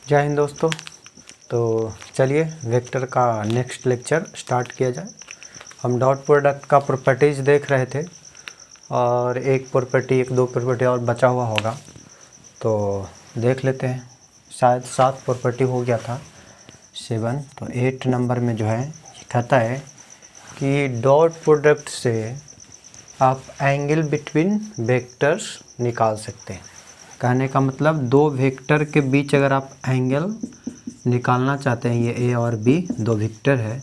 जय हिंद दोस्तों। तो चलिए वेक्टर का नेक्स्ट लेक्चर स्टार्ट किया जाए। हम डॉट प्रोडक्ट का प्रॉपर्टीज़ देख रहे थे और एक दो प्रॉपर्टी और बचा हुआ होगा, तो देख लेते हैं। शायद 7 प्रॉपर्टी हो गया था, 7। तो 8 नंबर में जो है कहता है कि डॉट प्रोडक्ट से आप एंगल बिटवीन वेक्टर्स निकाल सकते हैं। कहने का मतलब दो वेक्टर के बीच अगर आप एंगल निकालना चाहते हैं, ये ए और बी दो वेक्टर है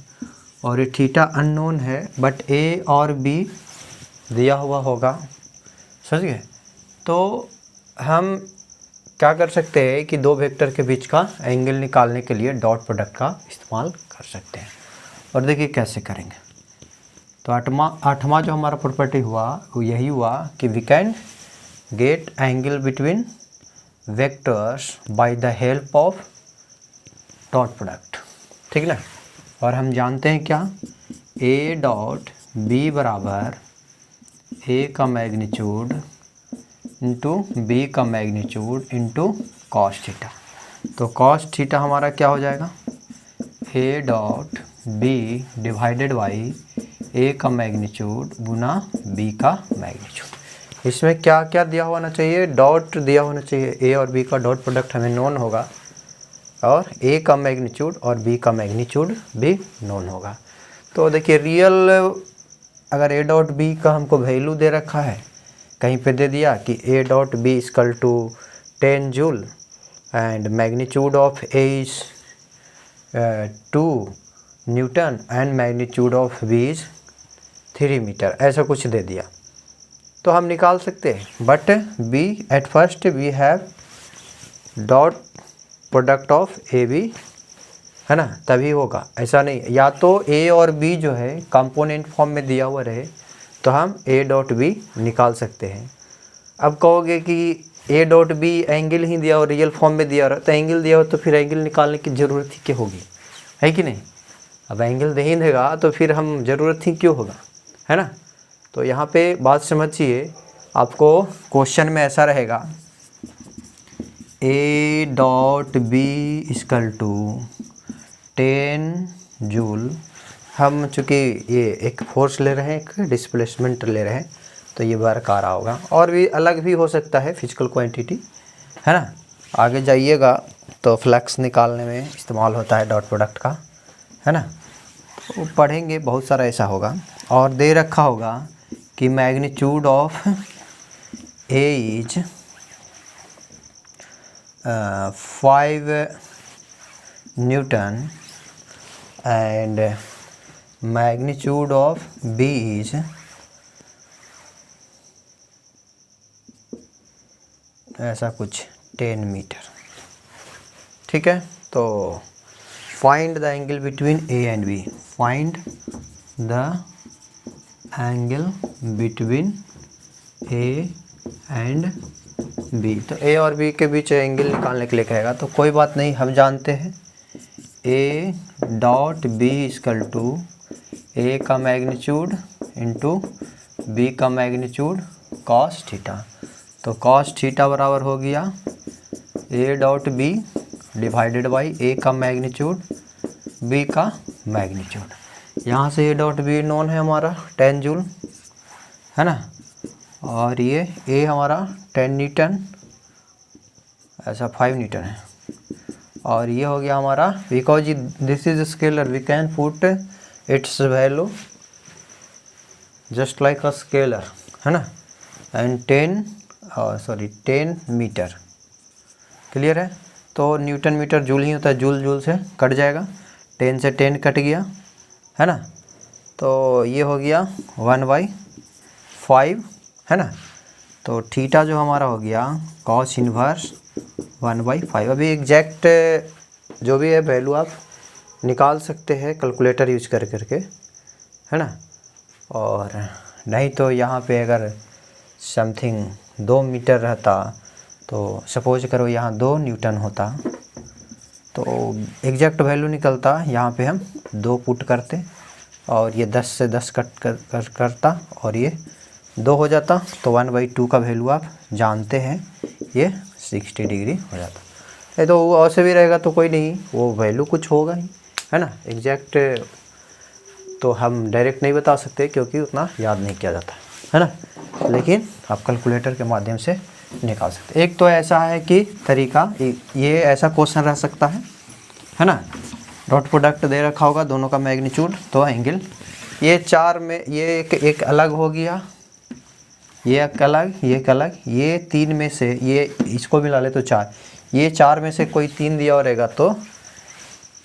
और ये थीटा अननोन है, बट ए और बी दिया हुआ होगा, समझ गए। तो हम क्या कर सकते हैं कि दो वेक्टर के बीच का एंगल निकालने के लिए डॉट प्रोडक्ट का इस्तेमाल कर सकते हैं। और देखिए कैसे करेंगे। तो आठवां जो हमारा प्रॉपर्टी हुआ वो यही हुआ कि we can get angle between vectors by the help of dot product, ठीक ना। और हम जानते हैं क्या, ए डॉट बी बराबर ए का मैग्नीट्यूड इंटू बी का मैग्नीट्यूड इंटू कॉस थीटा। तो कॉस थीटा हमारा क्या हो जाएगा, A dot B divided by A का मैग्नीट्यूड गुना बी का मैग्नीट्यूड। इसमें क्या क्या दिया होना चाहिए, डॉट दिया होना चाहिए। ए और बी का डॉट प्रोडक्ट हमें नोन होगा और ए का मैग्नीट्यूड और बी का मैग्नीट्यूड भी नोन होगा। तो देखिए रियल अगर ए डॉट बी का हमको वैल्यू दे रखा है, कहीं पे दे दिया कि A dot B equal to 10 joule and magnitude of A is 2 newton and magnitude of B is 3 metre, ऐसा कुछ दे दिया तो हम निकाल सकते हैं। But be at first we have dot product of A B, है ना, तभी होगा। ऐसा नहीं, या तो ए और बी जो है कंपोनेंट फॉर्म में दिया हुआ रहे तो हम ए डॉट बी निकाल सकते हैं। अब कहोगे कि ए डॉट बी एंगल ही दिया और रियल फॉर्म में दिया हो, तो एंगल दिया हो तो फिर एंगल निकालने की ज़रूरत ही क्या होगी, है कि नहीं। अब एंगल दे ही देगा तो फिर हम ज़रूरत ही क्यों होगा, है ना। तो यहाँ पे बात समझिए, आपको क्वेश्चन में ऐसा रहेगा A dot B equal to 10 joule. हम चूँकि ये एक फोर्स ले रहे हैं, एक डिस्प्लेसमेंट ले रहे हैं, तो ये वर्क आ रहा होगा। और भी अलग भी हो सकता है फिजिकल क्वांटिटी, है ना। आगे जाइएगा तो फ्लक्स निकालने में इस्तेमाल होता है डॉट प्रोडक्ट का, है ना। तो पढ़ेंगे बहुत सारा ऐसा होगा। और दे रखा होगा कि magnitude of A is 5 newton and magnitude of B is ऐसा कुछ 10 मीटर, ठीक है। तो find the angle between A and B, find the angle between A and B. तो ए और बी के बीच एंगल निकालने के लिए कहेगा, तो कोई बात नहीं, हम जानते हैं A dot B equal to A का मैग्नीट्यूड इंटू बी का मैग्नीट्यूड कॉस थीटा। तो कॉस थीटा बराबर हो गया A dot B divided by A का मैग्नीट्यूड बी का मैग्नीट्यूड। यहाँ से ए डॉट बी नोन है हमारा 10 जूल, है ना। और ये ए हमारा 10 न्यूटन, ऐसा 5 न्यूटन है। और ये हो गया हमारा, because this is scalar we can put its value just like a scalar, है ना। एंड 10 मीटर, क्लियर है। तो न्यूटन मीटर जूल ही होता है, जूल जूल से कट जाएगा, 10 से 10 कट गया, है ना। तो ये हो गया 1/5, है ना। तो थीटा जो हमारा हो गया कॉस इनवर्स 1/5। अभी एग्जैक्ट जो भी है वैल्यू आप निकाल सकते हैं कैलकुलेटर यूज करके, है ना। और नहीं तो यहाँ पे अगर समथिंग 2 मीटर रहता, तो सपोज करो यहाँ 2 न्यूटन होता, तो एग्जैक्ट वैल्यू निकलता। यहाँ पे हम 2 पुट करते और ये 10 से 10 कट करता और ये 2 हो जाता, तो 1/2 का वैल्यू आप जानते हैं, ये 60 डिग्री हो जाता। ये तो वो ऐसे भी रहेगा तो कोई नहीं, वो वैल्यू कुछ होगा ही, है ना। एग्जैक्ट तो हम डायरेक्ट नहीं बता सकते क्योंकि उतना याद नहीं किया जाता है ना, लेकिन आप कैलकुलेटर के माध्यम से निकाल सकते हैं। एक तो ऐसा है कि तरीका, ये ऐसा क्वेश्चन रह सकता है ना। डॉट प्रोडक्ट दे रखा होगा दोनों का मैग्नीट्यूड, तो एंगल ये 4 में ये एक अलग हो गया, ये एक अलग, ये एक अलग, ये 3 में से ये इसको मिला ले तो 4, ये 4 में से कोई 3 दिया और रहेगा तो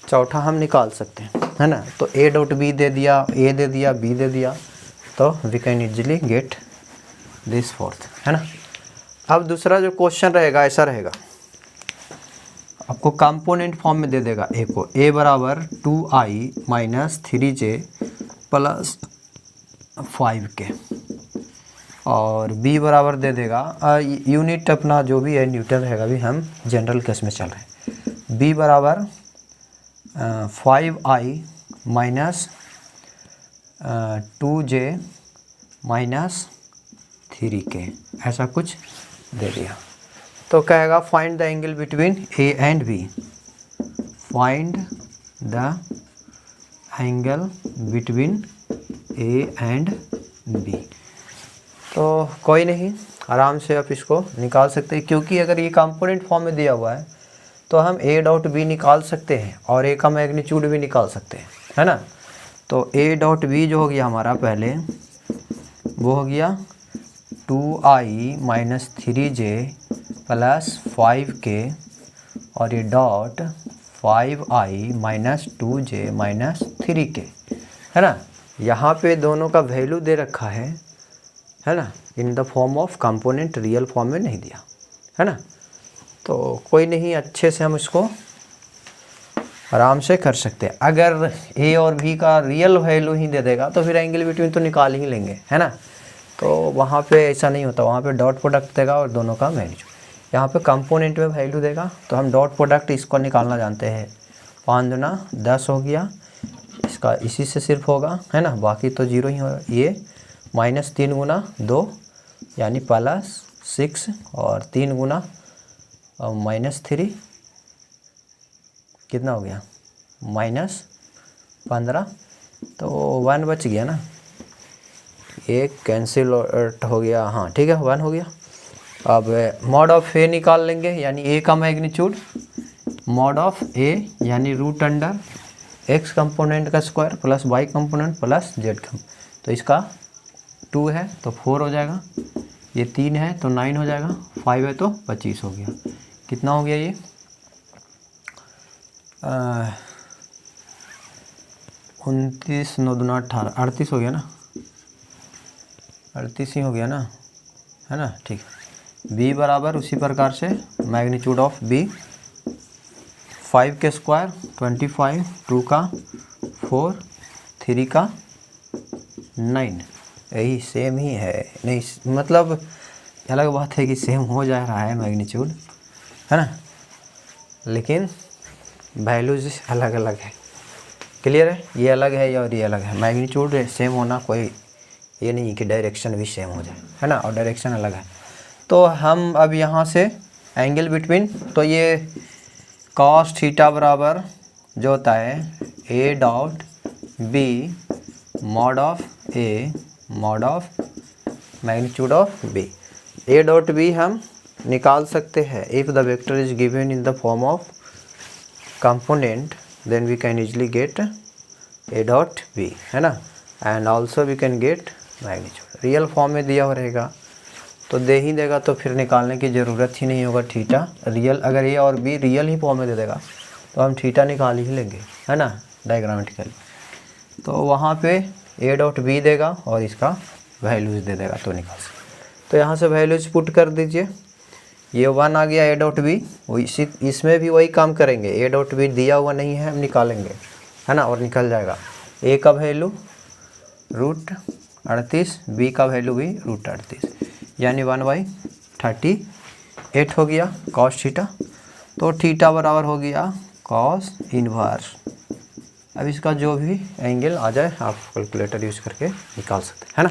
चौथा हम निकाल सकते हैं, है ना। तो ए डॉट बी दे दिया, ए दे दिया, बी दे दिया, तो we can easily get this fourth, है ना। अब दूसरा जो क्वेश्चन रहेगा ऐसा रहेगा, आपको कंपोनेंट फॉर्म में दे देगा ए को, ए बराबर 2i minus 3j plus 5k, और बी बराबर दे देगा यूनिट अपना जो भी है न्यूटन रहेगा, अभी हम जनरल केस में चल रहे हैं। बी बराबर 5i minus 2j minus 3k, ऐसा कुछ दे दिया। तो कहेगा find the angle between A and B, find the angle between A and B. तो कोई नहीं, आराम से आप इसको निकाल सकते हैं, क्योंकि अगर ये कंपोनेंट फॉर्म में दिया हुआ है तो हम ए डॉट बी निकाल सकते हैं और ए का मैग्नीट्यूड भी निकाल सकते हैं, है ना। तो ए डॉट बी जो हो गया हमारा पहले, वो हो गया 2i minus 3j plus 5k, और ये dot 5i minus 2j minus 3k, है ना। यहाँ पे दोनों का वैल्यू दे रखा है ना, इन the form of component, real form में नहीं दिया, है ना। तो कोई नहीं, अच्छे से हम इसको आराम से कर सकते हैं। अगर ए और बी का रियल वैल्यू ही दे देगा तो फिर एंगल बिटवीन तो निकाल ही लेंगे, है ना। तो वहाँ पे ऐसा नहीं होता, वहाँ पे डॉट प्रोडक्ट देगा और दोनों का मैग्नीट्यूड। यहाँ पे कंपोनेंट में वैल्यू देगा तो हम डॉट प्रोडक्ट इसको निकालना जानते हैं, 5 दूना 10 हो गया, इसका इसी से सिर्फ होगा, है ना, बाकी तो जीरो ही होगा। ये माइनस 3 गुना 2 यानी प्लस 6, और 3 गुना माइनस 3 कितना हो गया, माइनस 15, तो 1 बच गया ना, एक कैंसिल हो गया, हाँ ठीक है 1 हो गया। अब मॉड ऑफ ए निकाल लेंगे, यानी ए का मैग्नीट्यूड, मॉड ऑफ ए यानी रूट अंडर एक्स कंपोनेंट का square plus y component plus z का, तो इसका 2 है तो 4 हो जाएगा, ये 3 है तो 9 हो जाएगा, 5 है तो 25 हो गया। कितना हो गया ये 29 9 दूना 18, 38 हो गया ना, 38 ही हो गया ना, है ना, ठीक। b बराबर उसी प्रकार से मैग्नीट्यूड ऑफ b 5 के स्क्वायर 25, 2 का 4, 3 का 9, यही सेम ही है, नहीं मतलब अलग बात है कि सेम हो जा रहा है मैग्नीट्यूड, है ना, लेकिन वैल्यूज अलग अलग है। क्लियर है, ये अलग है और ये अलग है। मैग्नीट्यूड सेम होना कोई ये नहीं कि डायरेक्शन भी सेम हो जाए, है ना, और डायरेक्शन अलग है। तो हम अब यहाँ से एंगल बिटवीन, तो ये कॉस थीटा बराबर जो होता है A dot B mod of A mod of magnitude of B. A dot B हम निकाल सकते हैं, if the vector is given in the form of component then we can easily get A dot B, है ना, and also we can get magnitude. Real form में दिया हो रहेगा तो दे ही देगा, तो फिर निकालने की ज़रूरत ही नहीं होगा थीटा। रियल अगर ए और बी रियल ही फॉर्म में दे देगा तो हम थीटा निकाल ही लेंगे, है ना, डायग्रामेटिकली। तो वहाँ पे ए डॉट बी देगा और इसका वैल्यूज़ दे देगा तो निकाल सकते। तो यहाँ से वैल्यूज़ पुट कर दीजिए, ये 1 आ गया ए डॉट बी, इसी इसमें भी वही काम करेंगे, ए डॉट बी दिया हुआ नहीं है, हम निकालेंगे, है ना, और निकल जाएगा। ए का वैल्यू रूट 38, बी का वैल्यू भी रूट 38, यानी 1/38 हो गया कॉस थीटा। तो थीटा बराबर हो गया कॉस इनवर्स। अब इसका जो भी एंगल आ जाए आप कैलकुलेटर यूज़ करके निकाल सकते हैं, है ना।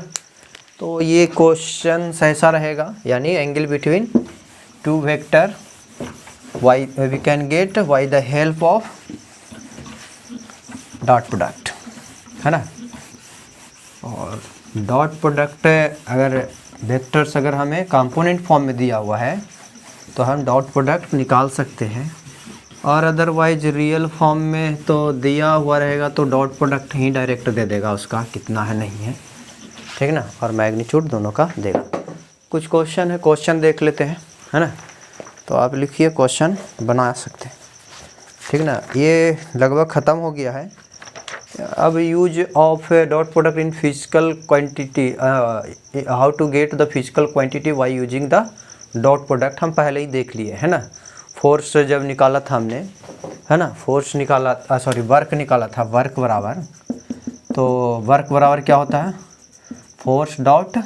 तो ये क्वेश्चन ऐसा रहेगा, यानी angle between two vector why we can get by the help of dot product, है ना। और डॉट प्रोडक्ट अगर वेक्टर्स अगर हमें कंपोनेंट फॉर्म में दिया हुआ है तो हम डॉट प्रोडक्ट निकाल सकते हैं, और अदरवाइज रियल फॉर्म में तो दिया हुआ रहेगा तो डॉट प्रोडक्ट ही डायरेक्ट दे देगा उसका कितना है नहीं है, ठीक ना, और मैग्नीट्यूड दोनों का देगा। कुछ क्वेश्चन है, क्वेश्चन देख लेते हैं, है ना। तो आप लिखिए, क्वेश्चन बना सकते हैं, ठीक ना। ये लगभग ख़त्म हो गया है। अब use of dot product in physical quantity, how to get the physical quantity by using the dot product हम पहले ही देख लिए, है ना। फोर्स जब निकाला था हमने, है ना, फोर्स निकाला, सॉरी वर्क निकाला था, वर्क बराबर, तो वर्क बराबर क्या होता है, फोर्स डॉट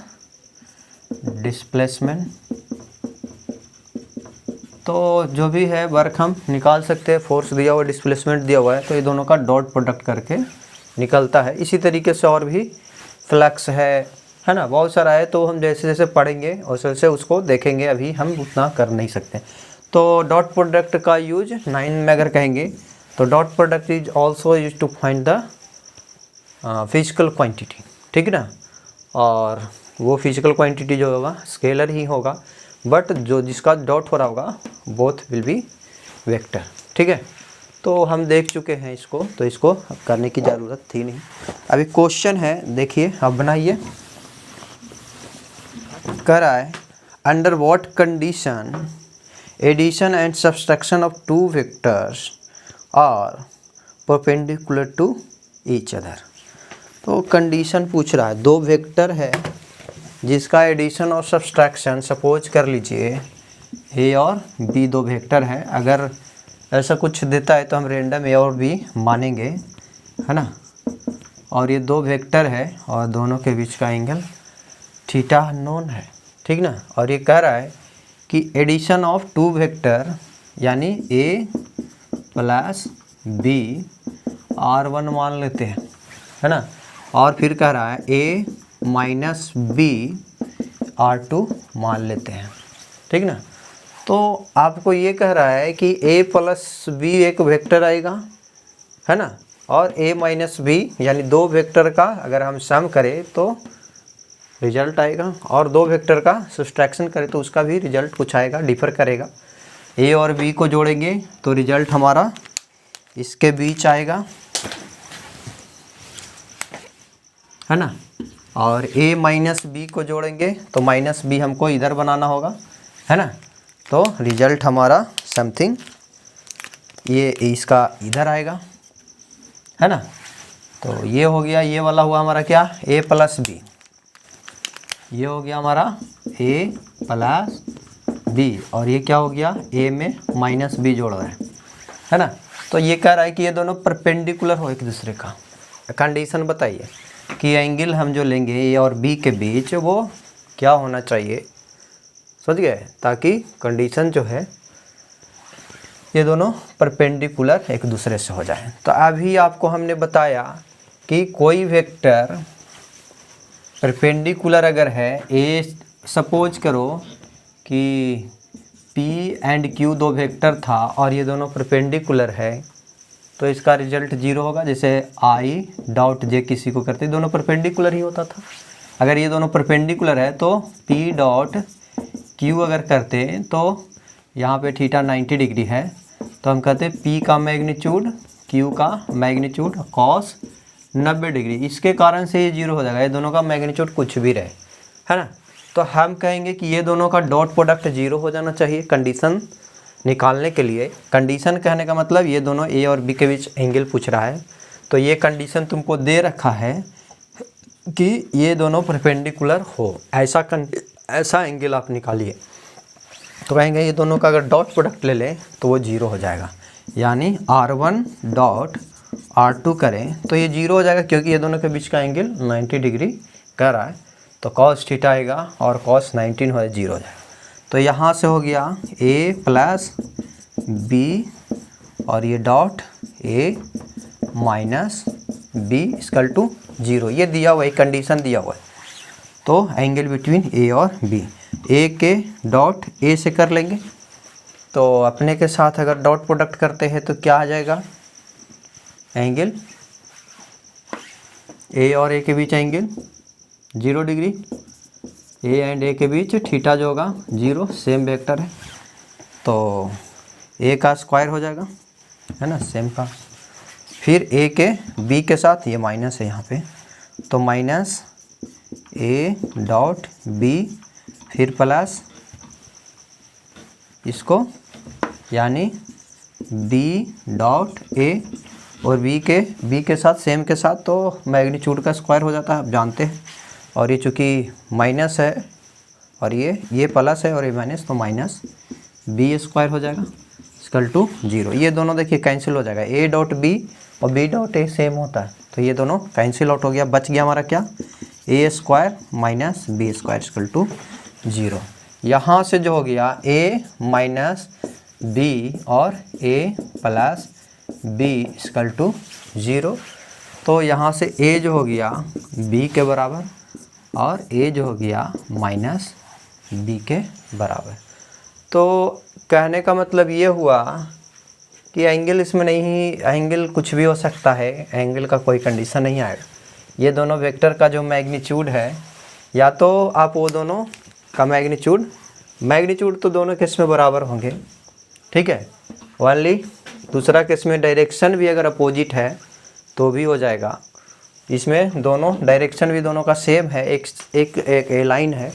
डिस्प्लेसमेंट। तो जो भी है वर्क हम निकाल सकते हैं, फोर्स दिया हुआ डिस्प्लेसमेंट दिया हुआ है, तो ये दोनों का डॉट प्रोडक्ट करके निकलता है। इसी तरीके से और भी फ्लक्स है ना, बहुत सारा है, तो हम जैसे जैसे पढ़ेंगे वैसे वैसे उसको देखेंगे, अभी हम उतना कर नहीं सकते। तो डॉट प्रोडक्ट का यूज 9 में अगर कहेंगे तो dot product is also use to find the physical quantity, ठीक है ना। और वो फिजिकल क्वांटिटी जो होगा स्केलर ही होगा, बट जो जिसका डॉट हो रहा होगा बोथ विल बी वेक्टर, ठीक है। तो हम देख चुके हैं इसको, तो इसको अब करने की ज़रूरत थी नहीं। अभी क्वेश्चन है, देखिए अब बनाइए। कर रहा है, under what condition addition and subtraction of two vectors are perpendicular to each other. तो कंडीशन पूछ रहा है, दो वेक्टर है जिसका एडिशन और सब्सट्रैक्शन सपोज कर लीजिए ए और बी दो वेक्टर हैं। अगर ऐसा कुछ देता है तो हम रेंडम ए और बी मानेंगे, है ना। और ये दो वेक्टर है और दोनों के बीच का एंगल थीटा अननोन है, ठीक ना। और ये कह रहा है कि एडिशन ऑफ टू वेक्टर यानी ए प्लस बी R1 मान लेते हैं, है ना। और फिर कह रहा है ए माइनस बी R2 मान लेते हैं, ठीक ना। तो आपको ये कह रहा है कि a प्लस बी एक वेक्टर आएगा, है ना, और a माइनस बी यानी दो वेक्टर का अगर हम सम करें तो रिजल्ट आएगा, और दो वेक्टर का सब्सट्रैक्शन करें तो उसका भी रिजल्ट कुछ आएगा, डिफर करेगा। a और b को जोड़ेंगे तो रिजल्ट हमारा इसके बीच आएगा, है ना। और a माइनस बी को जोड़ेंगे तो माइनस बी हमको इधर बनाना होगा, है ना। तो रिजल्ट हमारा समथिंग ये इसका इधर आएगा, है ना। तो ये हो गया, ये वाला हुआ हमारा क्या, a प्लस बी, ये हो गया हमारा a प्लस बी, और ये क्या हो गया, a में माइनस बी जोड़ रहे हैं, है ना। तो ये कह रहा है कि ये दोनों परपेंडिकुलर हो एक दूसरे का। कंडीशन बताइए कि एंगल हम जो लेंगे ए और बी के बीच वो क्या होना चाहिए, समझ गए, ताकि कंडीशन जो है ये दोनों परपेंडिकुलर एक दूसरे से हो जाए। तो अभी आपको हमने बताया कि कोई वेक्टर परपेंडिकुलर अगर है, ए सपोज करो कि P एंड Q दो वेक्टर था और ये दोनों परपेंडिकुलर है, तो इसका रिजल्ट 0 होगा। जैसे I डॉट J किसी को करते दोनों परपेंडिकुलर ही होता था। अगर ये दोनों परपेंडिकुलर है तो P डॉट Q अगर करते तो यहाँ पे थीटा 90 डिग्री है, तो हम कहते P का मैग्नीट्यूड Q का मैग्नीट्यूड कॉस 90 डिग्री, इसके कारण से ये 0 हो जाएगा। ये दोनों का मैग्नीट्यूड कुछ भी रहे, है ना। तो हम कहेंगे कि ये दोनों का डॉट प्रोडक्ट 0 हो जाना चाहिए कंडीशन निकालने के लिए। कंडीशन कहने का मतलब ये दोनों ए और बी के बीच एंगल पूछ रहा है, तो ये कंडीशन तुमको दे रखा है कि ये दोनों परपेंडिकुलर हो, ऐसा एंगल आप निकालिए। तो कहेंगे ये दोनों का अगर डॉट प्रोडक्ट ले लें तो वो 0 हो जाएगा, यानी R1 डॉट R2 करें तो ये 0 हो जाएगा, क्योंकि ये दोनों के बीच का एंगल 90 डिग्री कर रहा है। तो कॉस थीटा आएगा और कॉस 19 हो 0 हो जाएगा। तो यहाँ से हो गया a प्लस बी और ये dot a minus B equal to 0, ये दिया हुआ है, कंडीशन दिया हुआ है। तो एंगल बिटवीन a और b, a के डॉट a से कर लेंगे, तो अपने के साथ अगर डॉट प्रोडक्ट करते हैं तो क्या आ जाएगा, एंगल ए और ए के बीच एंगल 0 डिग्री, ए एंड ए के बीच थीटा जो होगा 0, सेम वेक्टर है तो ए का स्क्वायर हो जाएगा, है ना, सेम का। फिर ए के बी के साथ ये माइनस है यहाँ पे, तो माइनस ए डॉट बी, फिर प्लस इसको यानी बी डॉट ए, और बी के साथ सेम के साथ तो मैग्नीट्यूड का स्क्वायर हो जाता है, आप जानते हैं। और ये चूँकि माइनस है और ये प्लस है और ये माइनस, तो माइनस बी स्क्वायर हो जाएगा इक्वल टू 0। ये दोनों देखिए कैंसिल हो जाएगा, ए डॉट बी और बी डॉट ए सेम होता है तो ये दोनों कैंसिल आउट हो गया। बच गया हमारा क्या, A square minus B square equal to 0। यहाँ से जो हो गया ए माइनस बी और ए प्लस बी इक्वल टू 0, तो यहाँ से ए जो हो गया बी के बराबर और ए जो हो गया माइनस बी के बराबर। तो कहने का मतलब ये हुआ कि एंगल इसमें नहीं, एंगल कुछ भी हो सकता है, एंगल का कोई कंडीशन नहीं आएगा। ये दोनों वेक्टर का जो मैग्नीट्यूड है, या तो आप वो दोनों का मैग्नीट्यूड तो दोनों केस में बराबर होंगे, ठीक है। ओनली दूसरा केस में डायरेक्शन भी अगर अपोजिट है तो भी हो जाएगा। इसमें दोनों डायरेक्शन भी दोनों का सेम है, एक लाइन है,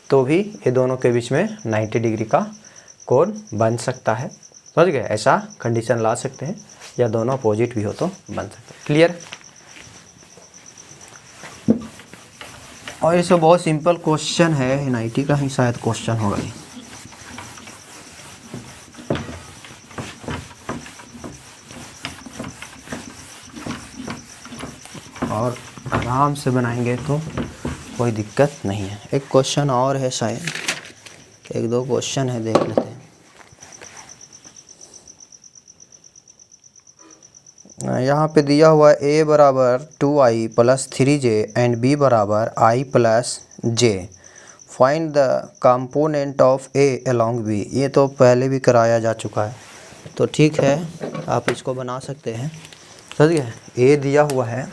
तो भी ये दोनों के बीच में 90 डिग्री का कोण बन सकता है। समझ गए, ऐसा कंडीशन ला सकते हैं, या दोनों अपोजिट भी हो तो बन सकते हैं। क्लियर। और ये सब बहुत सिंपल क्वेश्चन है, NIT का ही शायद क्वेश्चन होगा ये। और आराम से बनाएंगे तो कोई दिक्कत नहीं है। एक क्वेश्चन और है शायद, 1-2 क्वेश्चन है, देख लेते हैं। यहाँ पे दिया हुआ a बराबर 2i plus 3j and b बराबर i plus j, find the component of a along b। ये तो पहले भी कराया जा चुका है, तो ठीक है आप इसको बना सकते हैं। समझ गए, a दिया हुआ है,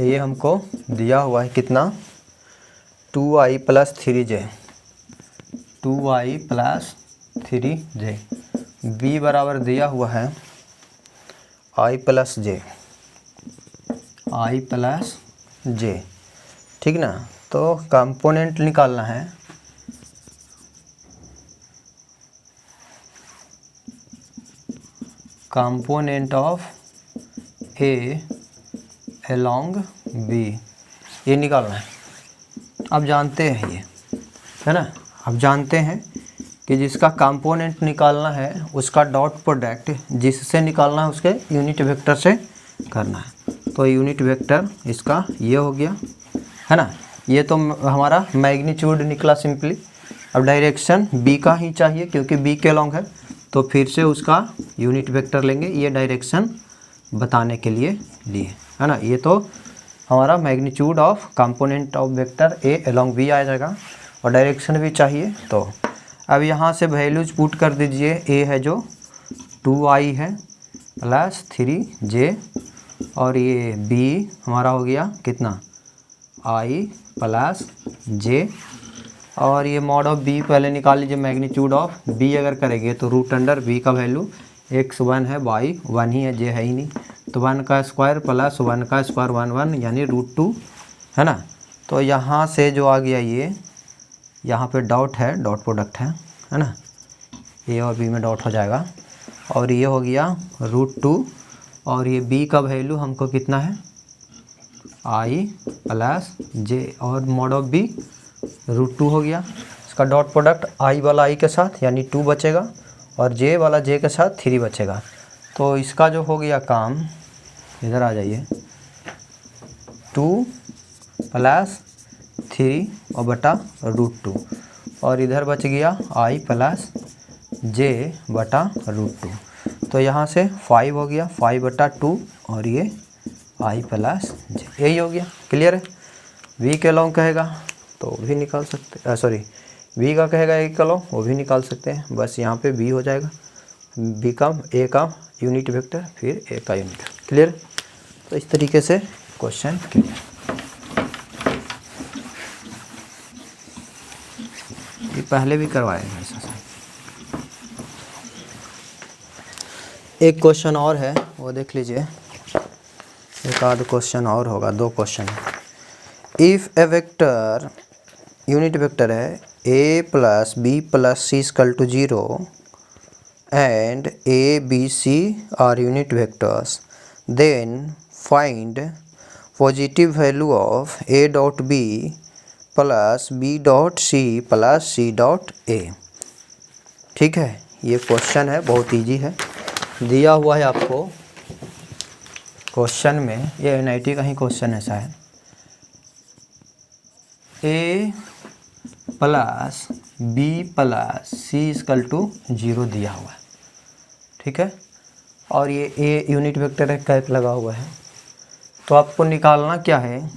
ये हमको दिया हुआ है कितना, 2i plus 3j, 2i plus 3j। b बराबर दिया हुआ है i प्लस j, ठीक ना। तो कंपोनेंट निकालना है, component of a along b, ये निकालना है। आप जानते हैं ये, है ना, आप जानते हैं कि जिसका कंपोनेंट निकालना है उसका डॉट प्रोडक्ट जिससे निकालना है उसके यूनिट वेक्टर से करना है। तो यूनिट वेक्टर इसका ये हो गया, है ना। ये तो हमारा मैग्नीट्यूड निकला सिंपली। अब डायरेक्शन b का ही चाहिए क्योंकि b के लॉन्ग है, तो फिर से उसका यूनिट वेक्टर लेंगे, ये डायरेक्शन बताने के लिए लिए, है ना। ये तो हमारा magnitude of component of vector a along b आ जाएगा, और डायरेक्शन भी चाहिए। तो अब यहाँ से वैल्यूज पुट कर दीजिए, a है जो 2i है प्लस 3j, और ये b हमारा हो गया कितना, i प्लस j, और ये मॉड ऑफ b पहले निकाल लीजिए। मैग्नीट्यूड ऑफ b अगर करेंगे तो रूट अंडर b का वैल्यू x 1 है, y 1 ही है, j है ही नहीं, तो 1 का स्क्वायर प्लस 1 का स्क्वायर 1 यानी √2, है ना। तो यहाँ से जो आ गया ये, यहाँ पे डॉट है, डॉट प्रोडक्ट है ना, a और b में डॉट हो जाएगा, और ये हो गया √2, और ये b का वैल्यू हमको कितना है, i प्लस j, और मॉड ऑफ b √2 हो गया। इसका डॉट प्रोडक्ट i वाला i के साथ यानी 2 बचेगा, और j वाला j के साथ 3 बचेगा। तो इसका जो हो गया काम, इधर आ जाइए, 2 प्लस 3 और बटा √2, और इधर बच गया i प्लस j बटा √2। तो यहाँ से 5 हो गया, 5 बटा 2, और ये i प्लस j, यही हो गया। क्लियर है। v के लॉन्ग कहेगा तो भी निकाल सकते, सॉरी बी का कहेगा ए निकालो, वो भी निकाल सकते हैं। बस यहाँ पे बी हो जाएगा, बी का ए का यूनिट वेक्टर फिर ए का यूनिट वेक्टर। क्लियर? तो इस तरीके से क्वेश्चन क्लियर। ये पहले भी करवाए हैं ऐसा। एक क्वेश्चन और है, वो देख लीजिए। एक आध क्वेश्चन और होगा, 2 क्वेश्चन है। If a vector, unit vector है a plus B plus C equal to 0 and a b c are unit vectors, then find positive value of a dot b plus b dot c plus c dot a। ठीक है, ये question है, बहुत easy है, दिया हुआ है आपको क्वेश्चन में। ये NIT का ही क्वेश्चन ऐसा है, a plus B plus C equal to 0 दिया हुआ है। ठीक है, और ये ए यूनिट वेक्टर है, कैप लगा हुआ है। तो आपको निकालना क्या है,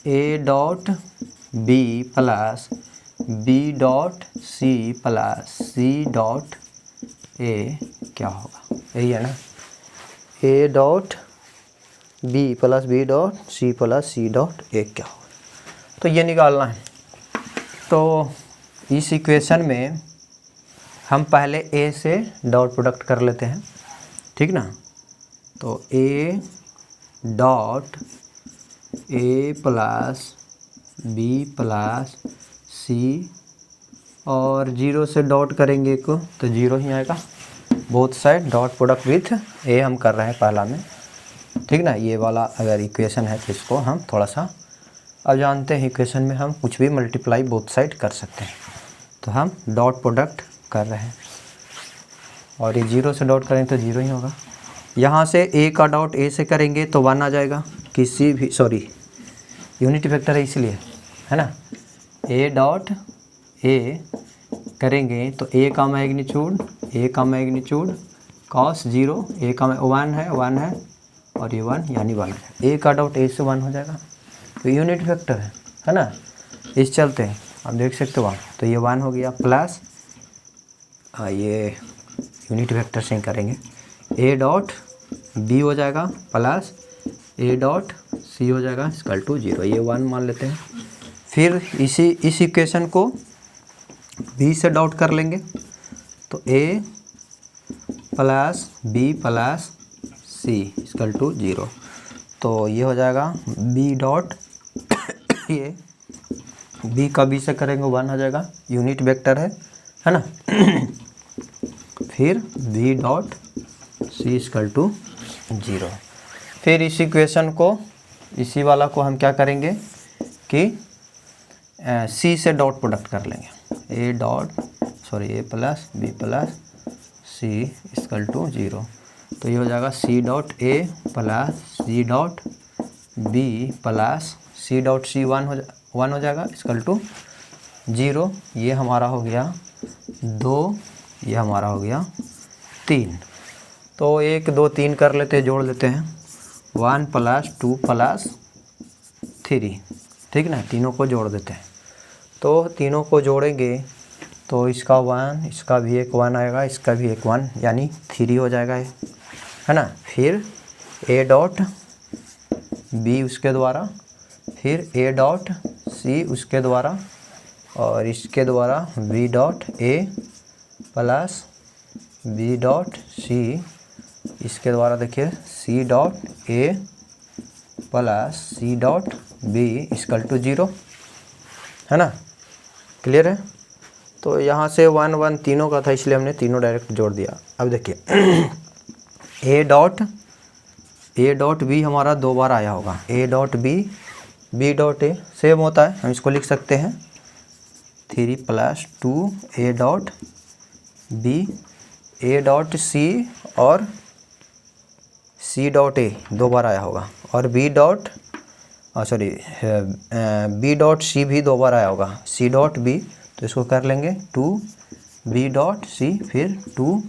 A dot B plus B dot C plus C dot A क्या होगा, यही है ना। A dot B plus B dot C plus C dot A क्या होगा, तो ये निकालना है। तो इस इक्वेशन में हम पहले ए से डॉट प्रोडक्ट कर लेते हैं, ठीक ना। तो A dot A plus B plus C, और 0 से डॉट करेंगे को तो 0 ही आएगा। Both side dot product with A हम कर रहे हैं पहला में, ठीक ना। ये वाला अगर इक्वेशन है तो इसको हम थोड़ा सा, अब जानते हैं इक्वेशन में हम कुछ भी मल्टीप्लाई बोथ साइड कर सकते हैं। तो हम डॉट प्रोडक्ट कर रहे हैं, और ये 0 से डॉट करेंगे तो 0 ही होगा। यहाँ से ए का डॉट ए से करेंगे तो 1 आ जाएगा, किसी भी, सॉरी यूनिट वेक्टर है इसलिए, है ना। ए डॉट ए करेंगे तो ए का मैग्नीट्यूड कॉस 0, ए का 1 है और ये 1 यानी 1 है। ए का डॉट ए से 1 हो जाएगा, तो यूनिट वेक्टर है ना। इस चलते हैं आप देख सकते हो वहाँ, तो ये 1 हो गया प्लस, ये यूनिट वेक्टर से ही करेंगे, ए डॉट बी हो जाएगा प्लस ए डॉट सी हो जाएगा इक्वल टू 0, ये 1 मान लेते हैं। फिर इस इक्वेशन को बी से डॉट कर लेंगे, तो A plus B plus C equal to 0, तो ये हो जाएगा बी डॉट ये बी का बी से करेंगे 1 हो जाएगा, यूनिट वेक्टर है ना। फिर B dot C equal to 0। फिर इस इक्वेशन को, इसी वाला को हम क्या करेंगे कि सी से डॉट प्रोडक्ट कर लेंगे, A plus B plus C equal to 0, तो ये हो जाएगा C dot A plus C dot B plus C dot C 1 हो जाएगा इक्वल टू 0। ये हमारा हो गया 2, ये हमारा हो गया 3। तो 1 2 3 कर लेते हैं, जोड़ लेते हैं, 1 प्लस 2 प्लस 3, ठीक ना। तीनों को जोड़ देते हैं, तो तीनों को जोड़ेंगे तो इसका 1, इसका भी एक 1 आएगा, इसका भी एक 1, यानी 3 हो जाएगा, है ना। फिर ए डॉट बी उसके द्वारा, फिर ए डॉट सी उसके द्वारा, और इसके द्वारा B dot A plus B dot C, इसके द्वारा देखिए C dot A plus C dot B equal to 0, है ना। क्लियर है। तो यहाँ से 1 1 तीनों का था, इसलिए हमने तीनों डायरेक्ट जोड़ दिया। अब देखिए ए डॉट बी हमारा 2 बार आया होगा, A dot B dot A same होता है, हम इसको लिख सकते हैं 3 plus 2 A dot B, A dot C और सी डॉट ए 2 बार आया होगा, और बी डॉट सी भी 2 बार आया होगा, सी डॉट बी, तो इसको कर लेंगे 2 बी डॉट सी, फिर 2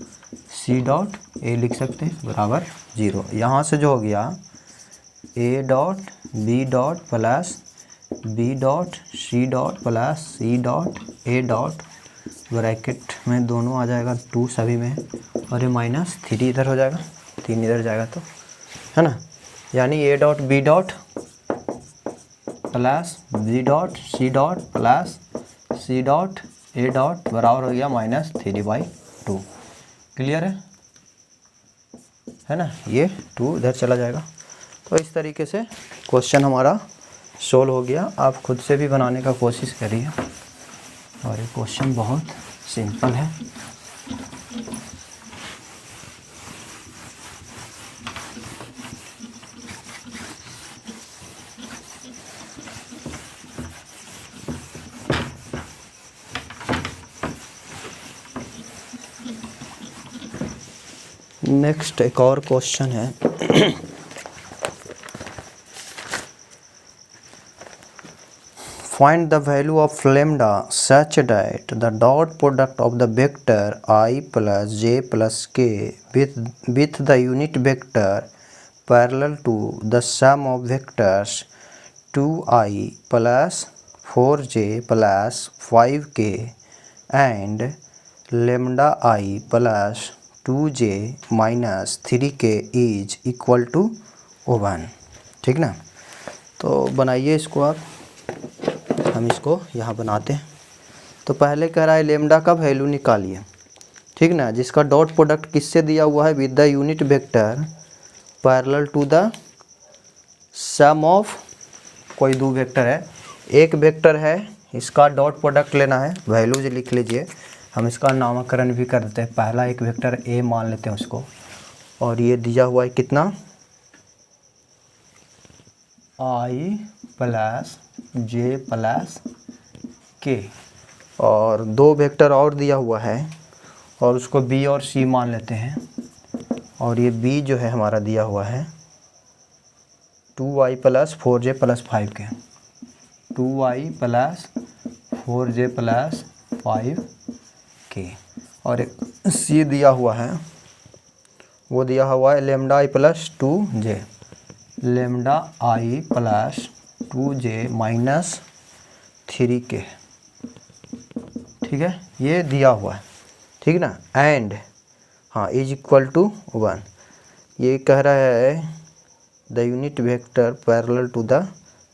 सी डॉट ए लिख सकते हैं बराबर 0। यहाँ से जो हो गया A dot B dot plus B dot C dot plus C dot A dot, bracket में दोनों आ जाएगा 2 सभी में, और ये -3 इधर हो जाएगा, 3 इधर जाएगा तो, है ना। यानी A dot B dot plus B dot C dot plus C dot A dot बराबर हो गया -3/2। क्लियर है ना। ये 2 इधर चला जाएगा। तो इस तरीके से क्वेश्चन हमारा सोल्व हो गया। आप खुद से भी बनाने का कोशिश करिए, और ये क्वेश्चन बहुत सिंपल है। नेक्स्ट एक और क्वेश्चन है। Find the value of lambda such that the dot product of the vector I plus j plus k with the unit vector parallel to the sum of vectors 2i plus 4j plus 5k and lambda I plus 2j minus 3k is equal to 1। ठीक ना। तो बनाइए इसको आप, हम इसको यहाँ बनाते हैं। तो पहले कह रहा है लेमडा का वैल्यू निकालिए, ठीक ना, जिसका डॉट प्रोडक्ट किससे दिया हुआ है, with the unit vector parallel to the sum of, कोई 2 वेक्टर है, एक वेक्टर है, इसका डॉट प्रोडक्ट लेना है, वैल्यूज लिख लीजिए। हम इसका नामकरण भी कर देते हैं। पहला एक वेक्टर ए मान लेते हैं उसको, और ये दिया हुआ है कितना, आई प्लस जे प्लस के, और 2 वेक्टर और दिया हुआ है, और उसको बी और सी मान लेते हैं। और ये बी जो है हमारा दिया हुआ है 2i plus 4j plus 5k, 2i plus 4j plus 5k, और एक सी दिया हुआ है, वो दिया हुआ है lambda i plus 2j, lambda i plus 2j minus 3k। ठीक है, ये दिया हुआ है, ठीक ना। एंड हाँ इज इक्वल टू 1, ये कह रहा है the unit vector parallel to the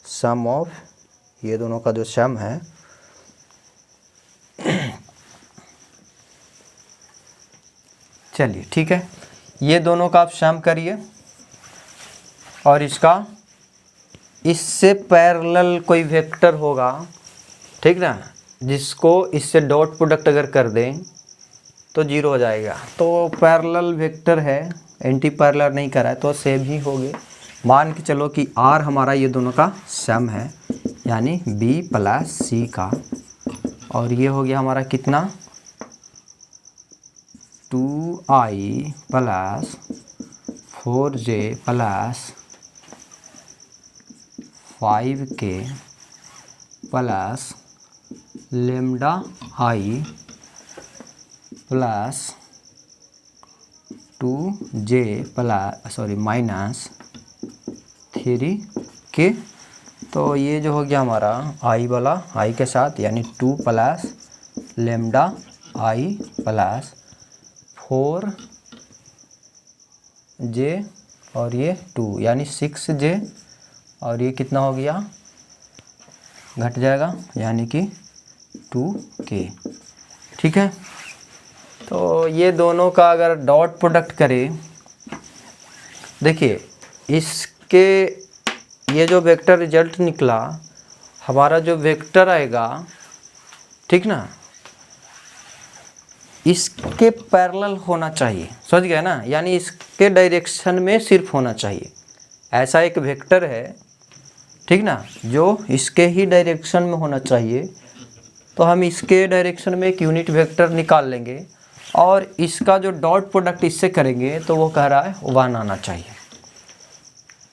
sum of, ये दोनों का जो सम है, चलिए ठीक है, ये दोनों का आप सम करिए, और इसका इससे पैरेलल कोई वेक्टर होगा, ठीक ना, जिसको इससे डॉट प्रोडक्ट अगर कर दें तो 0 हो जाएगा। तो पैरेलल वेक्टर है, एंटी पैरेलल नहीं करा है तो सेम ही होंगे। मान के चलो कि R हमारा ये दोनों का सम है, यानी B प्लस C का, और ये हो गया हमारा कितना 2i plus 4j plus 5k plus lambda i plus 2j plus minus 3k। तो ये जो हो गया हमारा आई वाला आई के साथ, यानी 2 plus lambda i plus 4j और ये 2 यानी 6j, और ये कितना हो गया, घट जाएगा, यानी कि 2k। ठीक है, तो ये दोनों का अगर डॉट प्रोडक्ट करें, देखिए इसके ये जो वेक्टर रिजल्ट निकला, हमारा जो वेक्टर आएगा, ठीक ना, इसके पैरेलल होना चाहिए, समझ गए ना, यानी इसके डायरेक्शन में सिर्फ होना चाहिए। ऐसा एक वेक्टर है, ठीक ना, जो इसके ही डायरेक्शन में होना चाहिए। तो हम इसके डायरेक्शन में एक यूनिट वेक्टर निकाल लेंगे, और इसका जो डॉट प्रोडक्ट इससे करेंगे तो वो कह रहा है 1 आना चाहिए।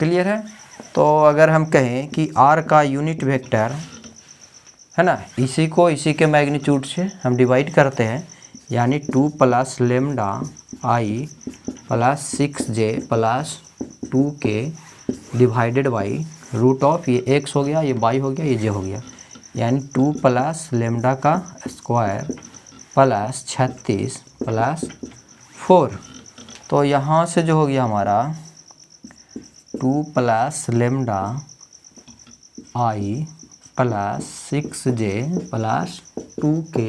क्लियर है। तो अगर हम कहें कि R का यूनिट वेक्टर है ना, इसी को इसी के मैग्नीट्यूड से हम डिवाइड करते हैं, यानी 2 plus lambda i plus 6j plus 2k divided by root of ये एक्स हो गया, ये वाई हो गया, ये जे हो गया, यानी 2 प्लस लेमडा का स्क्वायर प्लस 36 प्लस 4। तो यहाँ से जो हो गया हमारा 2 plus lambda i plus 6j plus 2k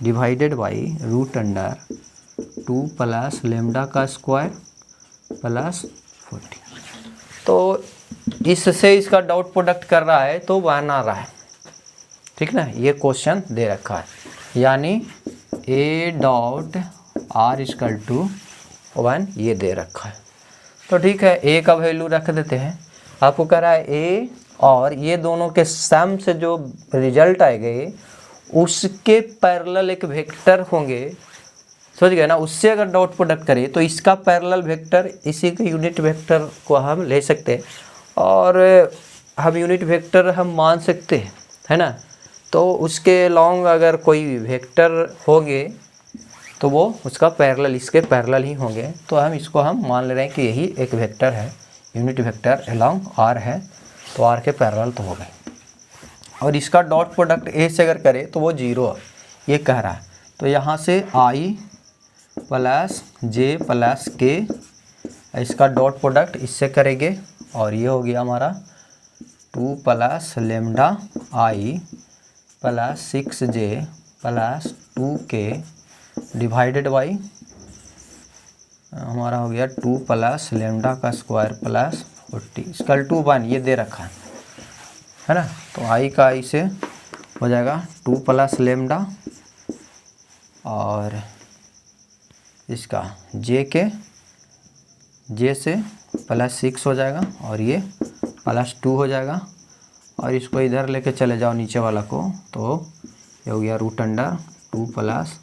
divided by root under 2 plus lambda का स्क्वायर प्लस 40। तो इससे इसका डॉट प्रोडक्ट कर रहा है तो बना रहा है, ठीक ना। ये क्वेश्चन दे रखा है, यानी A dot R equal to 1 ये दे रखा है। तो ठीक है, ए का वैल्यू रख देते हैं। आपको कह रहा है ए और ये दोनों के सम से जो रिजल्ट आएंगे उसके पैरेलल एक वेक्टर होंगे, समझ गए ना। उससे अगर डॉट प्रोडक्ट करें तो इसका पैरेलल वेक्टर इसी के यूनिट वेक्टर को हम ले सकते हैं और हम यूनिट वेक्टर हम मान सकते हैं, है ना। तो उसके लॉन्ग अगर कोई वेक्टर होंगे तो वो उसका पैरेलल इसके पैरेलल ही होंगे। तो हम इसको हम मान ले रहे हैं कि यही एक वेक्टर है, यूनिट वेक्टर अलॉन्ग आर है, तो आर के पैरेलल तो हो गए। और इसका डॉट प्रोडक्ट ए से अगर करें तो वो 0 ये कह रहा है। तो यहाँ से आई प्लस जे प्लस के, इसका डॉट प्रोडक्ट इससे करेंगे और ये हो गया हमारा 2 plus lambda i plus 6j plus 2k divided by हमारा हो गया 2 प्लस लेमडा का स्क्वायर प्लस 40 इसकल टू 1 ये दे रखा है ना। तो आई का आई से हो जाएगा 2 प्लस लेमडा और इसका जे से प्लस 6 हो जाएगा और ये प्लस 2 हो जाएगा और इसको इधर लेके चले जाओ नीचे वाला को, तो ये हो गया रूट अंडर 2 प्लस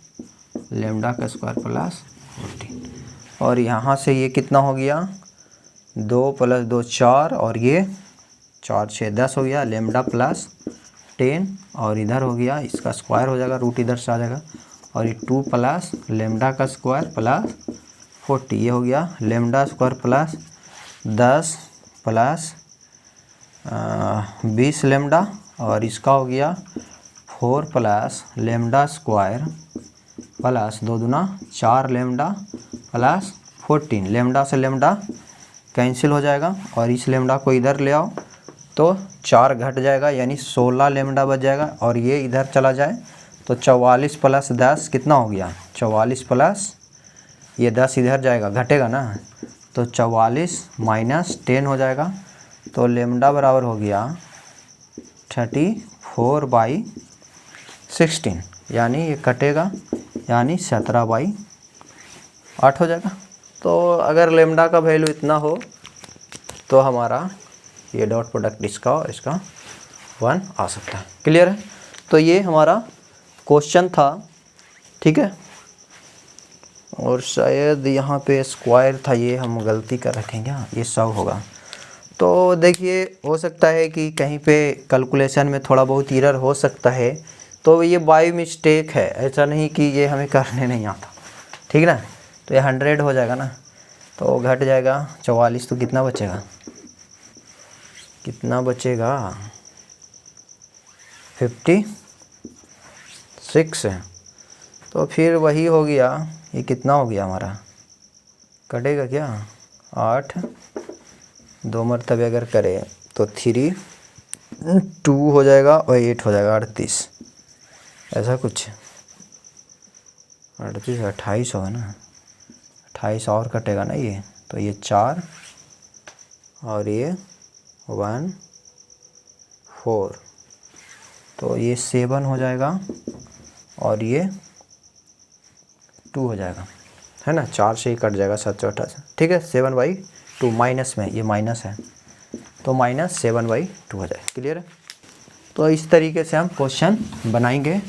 लेमडा का स्क्वायर प्लस 40। और यहाँ से ये कितना हो गया 2 प्लस 2 4 और ये 4 6 10 हो गया लेमडा प्लस 10 और इधर हो गया इसका स्क्वायर हो जाएगा, रूट इधर से आ जाएगा और ये 2 प्लस लेमडा का स्क्वायर प्लस 40 ये हो गया lambda square plus 10 plus 20 lambda और इसका हो गया 4 प्लस लेमडा स्क्वायर प्लस 2 दूना 4 लेमडा प्लस 14। लेमडा से लेमडा कैंसिल हो जाएगा और इस लेमडा को इधर ले आओ तो 4 घट जाएगा यानी 16 लेमडा बच जाएगा और ये इधर चला जाए तो 44 प्लस 10 कितना हो गया 44 प्लस ये 10 इधर जाएगा घटेगा ना, तो 44 माइनस 10 हो जाएगा। तो लेमडा बराबर हो गया 34/16 यानी ये कटेगा यानी 17/8 हो जाएगा। तो अगर लेमडा का वैल्यू इतना हो तो हमारा ये डॉट प्रोडक्ट इसका और इसका 1 आ सकता है। क्लियर है। तो ये हमारा क्वेश्चन था, ठीक है। और शायद यहाँ पे स्क्वायर था, ये हम गलती कर रखेंगे, ये 100 होगा। तो देखिए हो सकता है कि कहीं पे कैलकुलेशन में थोड़ा बहुत एरर हो सकता है, तो ये बाय मिस्टेक है, ऐसा नहीं कि ये हमें करने नहीं आता, ठीक ना। तो ये 100 हो जाएगा ना, तो घट जाएगा 44 तो कितना बचेगा 56 है। तो फिर वही हो गया, ये कितना हो गया हमारा कटेगा क्या 8 2 मरतबे अगर करें तो 3 2 हो जाएगा और 8 हो जाएगा 38 ऐसा कुछ 38 28 होगा ना, 28 और कटेगा ना ये, तो ये 4 और ये 1 4 तो ये 7 हो जाएगा और ये 2 हो जाएगा, है ना। 4 से ही कट जाएगा 7 से 28, ठीक है। 7/2 माइनस में ये माइनस है तो माइनस 7/2 हो जाएगा। क्लियर है। तो इस तरीके से हम क्वेश्चन बनाएंगे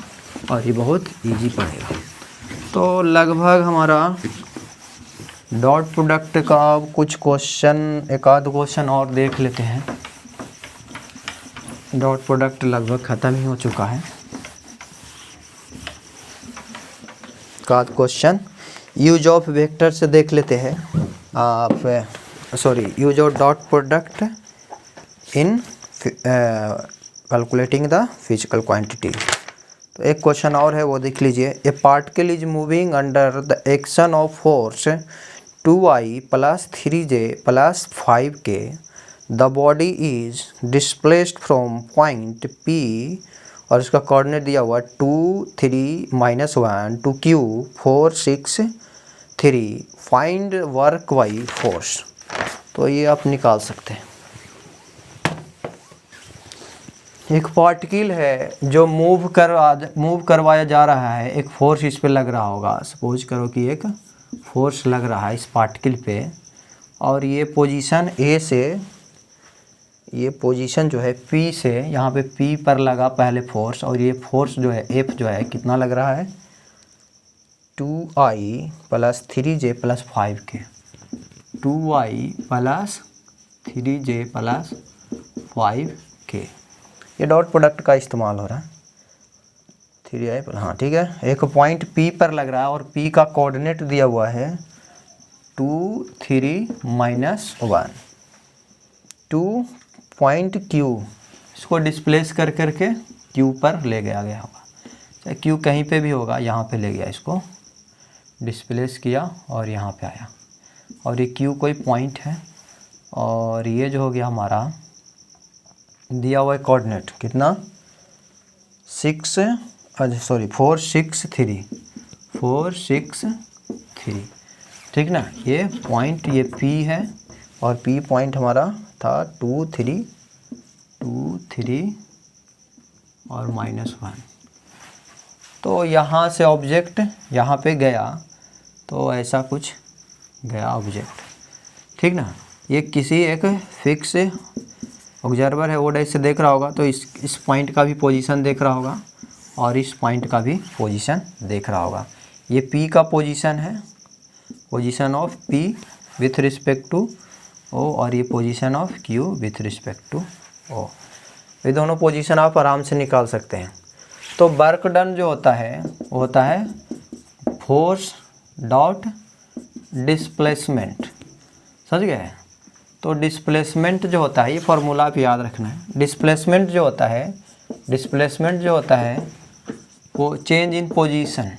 और ये बहुत इजी पड़ेगा। तो लगभग हमारा डॉट प्रोडक्ट का कुछ क्वेश्चन, एक आध क्वेश्चन और देख लेते हैं। डॉट प्रोडक्ट लगभग ख़त्म ही हो चुका है। का क्वेश्चन यूज ऑफ वेक्टर से देख लेते हैं आप, sorry use of dot product in calculating the physical quantity. तो एक क्वेश्चन और है, वो देख लीजिए। A particle is moving under the action of force 2I + 3J + 5K। The body is displaced from point P, और इसका कोऑर्डिनेट दिया हुआ 2, 3, -1 to Q 4, 6, 3। Find work by force. तो ये आप निकाल सकते हैं। एक पार्टिकल है जो मूव करवाया जा रहा है, एक फोर्स इस पे लग रहा होगा। सपोज करो कि एक फोर्स लग रहा है इस पार्टिकल पे, और ये पोजीशन ए से, ये पोजीशन जो है P से, यहाँ पे P पर लगा पहले फोर्स, और ये फोर्स जो है F जो है कितना लग रहा है 2I + 3J + 5K। 2I + 3J + 5K। ये डॉट प्रोडक्ट का इस्तेमाल हो रहा है। 3I, हाँ ठीक है। एक पॉइंट P पर लग रहा है और P का कोऑर्डिनेट दिया हुआ है 2, 3, -1 टू पॉइंट Q। इसको डिस्प्लेस कर करके Q पर ले गया होगा, चाहे Q कहीं पे भी होगा, यहाँ पे ले गया, इसको डिस्प्लेस किया और यहाँ पे आया, और ये Q कोई पॉइंट है, और ये जो हो गया हमारा दिया हुआ है कोऑर्डिनेट कितना 4, 6, 3, 4, 6, 3, ठीक ना। ये पॉइंट ये P है, और P पॉइंट हमारा था 2, 3 और -1। तो यहाँ से ऑब्जेक्ट यहाँ पे गया, तो ऐसा कुछ गया ऑब्जेक्ट, ठीक ना। ये किसी एक फिक्स ऑब्जर्वर है, वो डाइस से देख रहा होगा, तो इस पॉइंट का भी पोजीशन देख रहा होगा, और इस पॉइंट का भी पोजीशन देख रहा होगा। ये P का पोजीशन है, position of P with respect to O, और ये position of Q with respect to O। ये दोनों पोजीशन आप आराम से निकाल सकते हैं। तो वर्क डन जो होता है वो होता है फोर्स डॉट डिस्प्लेसमेंट, समझ गए। तो डिस्प्लेसमेंट जो होता है, ये फॉर्मूला आप याद रखना है। डिस्प्लेसमेंट जो होता है वो change in position,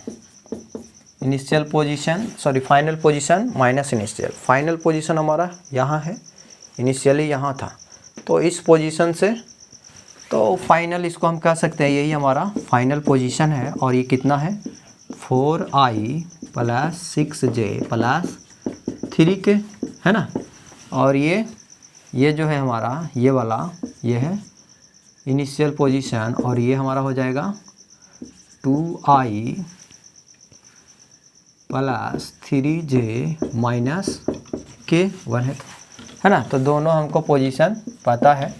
initial position, sorry final position minus initial. Final position हमारा यहाँ है, इनिशियली यहाँ था, तो इस पोजीशन से, तो फाइनल इसको हम कह सकते हैं, यही हमारा फाइनल पोजीशन है। और ये कितना है 4I + 6J + 3K, है ना। और ये जो है हमारा ये वाला, ये है इनिशियल पोजीशन, और ये हमारा हो जाएगा 2I + 3J - K 1 है ना। तो दोनों हमको पोजीशन पता है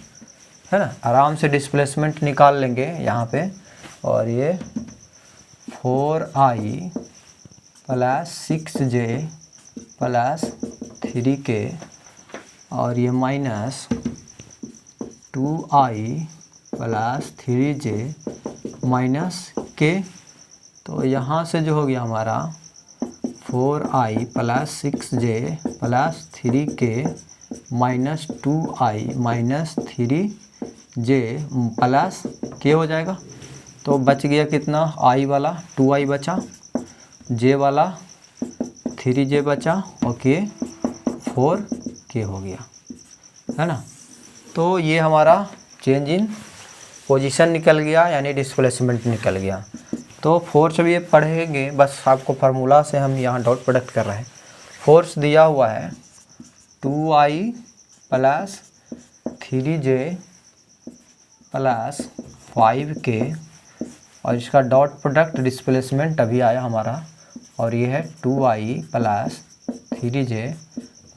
ना। आराम से डिस्प्लेसमेंट निकाल लेंगे यहाँ पे, और ये 4I + 6J + 3K, और ये -2I + 3J - K। तो यहाँ से जो हो गया हमारा 4I + 6J + 3K -2I - 3J + K हो जाएगा। तो बच गया कितना, I वाला 2I बचा, J वाला 3J बचा, और K 4K हो गया, है ना। तो ये हमारा चेंज इन पोजीशन निकल गया, यानी डिस्प्लेसमेंट निकल गया। तो फोर्स भी ये पढ़ेंगे, बस आपको फार्मूला से हम यहाँ डॉट प्रोडक्ट कर रहे हैं। फोर्स दिया हुआ है 2I + 3J + 5K, और इसका डॉट प्रोडक्ट डिस्प्लेसमेंट अभी आया हमारा, और ये है 2I + 3J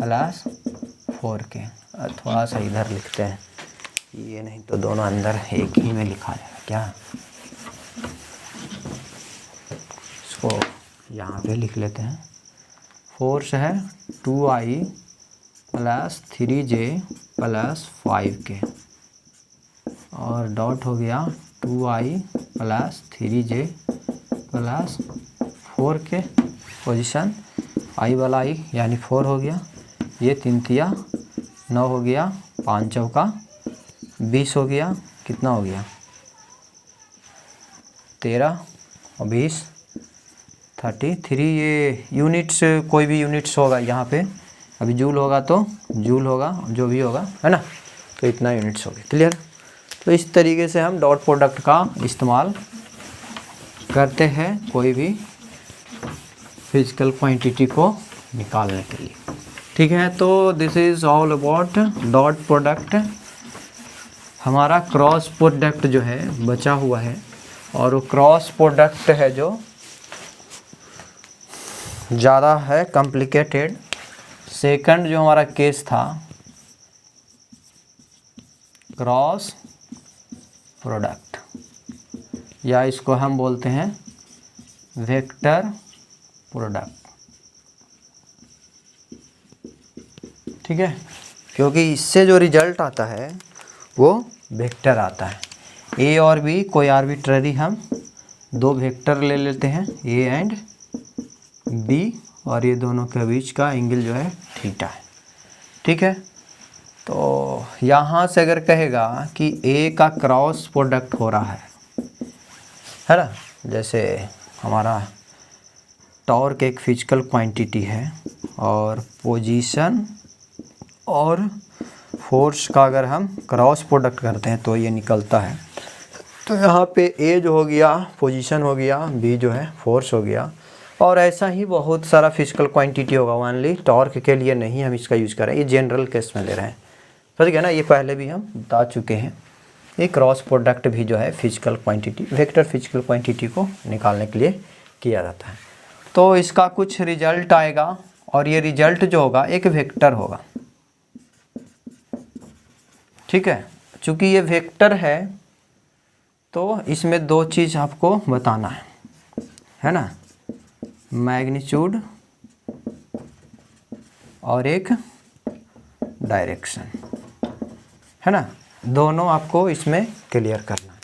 + 4K। थोड़ा सा इधर लिखते हैं, ये नहीं तो दोनों अंदर एक ही में लिखा जाएगा क्या। इसको यहाँ पे लिख लेते हैं। फोर्स है 2I + 3J + 5K, और डॉट हो गया 2I + 3J + 4K। Position I वाला I यानी 4 हो गया, ये 3 तिया 9 हो गया, 5 चौका 20 हो गया, कितना हो गया 13 और 20 33, ये यूनिट्स कोई भी यूनिट्स होगा यहाँ पे, अभी जूल होगा तो जूल होगा, जो भी होगा है ना, तो इतना यूनिट्स हो गया। क्लियर। तो इस तरीके से हम डॉट प्रोडक्ट का इस्तेमाल करते हैं कोई भी फिजिकल क्वांटिटी को निकालने के लिए। ठीक है, तो this is all about dot product. हमारा क्रॉस प्रोडक्ट जो है बचा हुआ है, और वो क्रॉस प्रोडक्ट है जो ज़्यादा है कॉम्प्लिकेटेड। सेकंड जो हमारा केस था क्रॉस प्रोडक्ट, या इसको हम बोलते हैं वेक्टर प्रोडक्ट। ठीक है, क्योंकि इससे जो रिजल्ट आता है वो वेक्टर आता है। ए और बी कोई आर्बिट्ररी हम दो वेक्टर ले लेते हैं, ए एंड बी, और ये दोनों के बीच का एंगल जो है थीटा है। ठीक है, तो यहाँ से अगर कहेगा कि ए का क्रॉस प्रोडक्ट हो रहा है ना, जैसे हमारा टॉर्क एक फिजिकल क्वांटिटी है और पोजीशन और फोर्स का अगर हम क्रॉस प्रोडक्ट करते हैं तो ये निकलता है। तो यहाँ पे ए जो हो गया पोजीशन हो गया, बी जो है फोर्स हो गया, और ऐसा ही बहुत सारा फिजिकल क्वांटिटी होगा। ओनली टॉर्क के लिए नहीं हम इसका यूज़ कर रहे हैं, ये जनरल केस में ले रहे हैं। ठीक है ना, ये पहले भी हम बता चुके हैं। ये क्रॉस प्रोडक्ट भी जो है physical quantity, vector physical quantity को निकालने के लिए किया जाता है। तो इसका कुछ रिजल्ट आएगा, और ये रिजल्ट जो होगा एक वेक्टर होगा। ठीक है, चूँकि ये वेक्टर है तो इसमें दो चीज़ आपको बताना है ना, मैग्नीट्यूड और एक डायरेक्शन, है ना, दोनों आपको इसमें क्लियर करना है।